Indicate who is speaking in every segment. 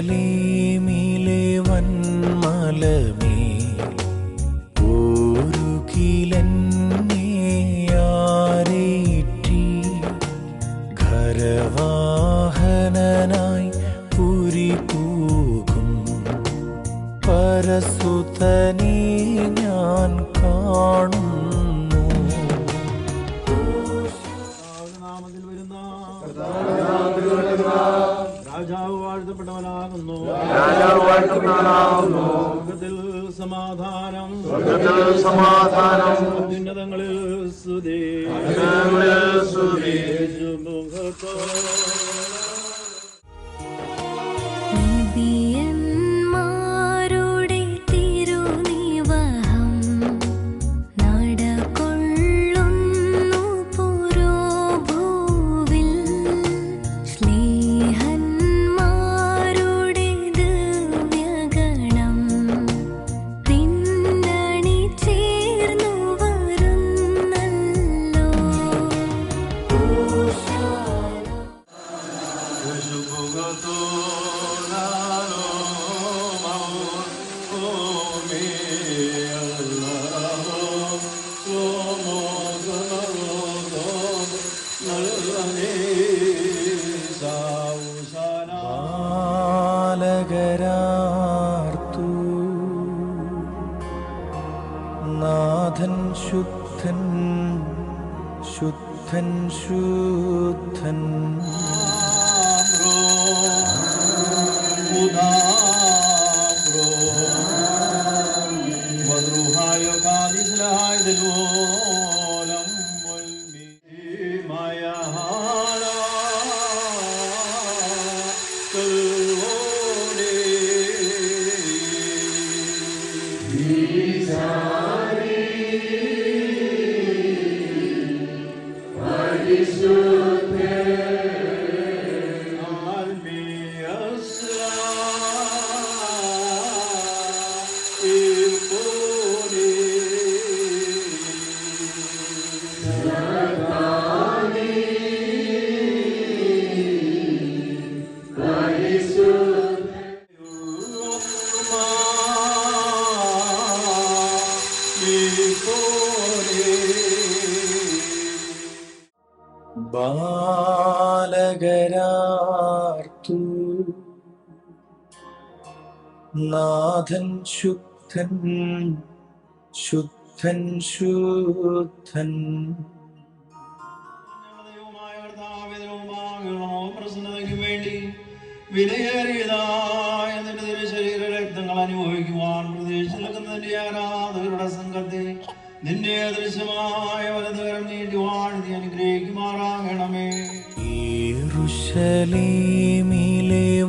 Speaker 1: യെരൂശലേമിലെ വന്മലമേ ഒരുകിലെന്നെയാരേറ്റി ഖരവാഹനനായി പുരിപൂകും പരസുതനെ ഞാൻ കാണുന്നു.
Speaker 2: രാജാവ് വാഴ്ത്തപ്പെട്ടവനാകുന്നു. സമാധാനം ഉന്നതങ്ങളിൽ സ്തുതി.
Speaker 3: നബിയന്മാരുടെ തിരുനിവഹം നടകൊള്ളുന്നു പുരോഭൂവിൽ. സ്നേഹന്മാരുടെ ദിവ്യഗണം പിന്നണി ചേർന്നു വരുന്നല്ലോ.
Speaker 1: ബാലകരാർത്തു നാഥൻ ശുദ്ധൻ ശുദ്ധൻ ശുദ്ധൻ. ബാലകരാർത്തു നാഥൻ ശുദ്ധൻ ശുദ്ധൻ ശുദ്ധൻ.
Speaker 2: പ്രസന്നതയ്ക്ക് വേണ്ടി വിലയേറിയതായ നിന്റെ തിരുശരീര രക്തങ്ങൾ അനുഭവിക്കുവാൻ പ്രദേശിച്ചു നിൽക്കുന്നതിന്റെ ആരാധകരുടെ സംഘത്തെ നിന്റെ ദൃശ്യമായ വലതുകരം നീട്ടി വാഴ്ത്തി അനുഗ്രഹിക്കുമാറാകണമേ.
Speaker 1: യെരൂശലേമിലെ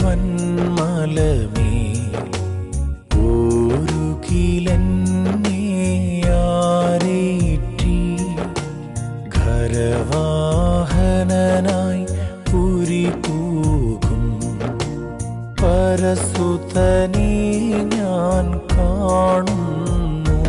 Speaker 1: വന്മലമേ ഒരുകിലെന്നെയാരേറ്റി ഖരവാഹനനായി പുരിപൂകും പരസുതനെ ഞാൻ കാണുന്നു.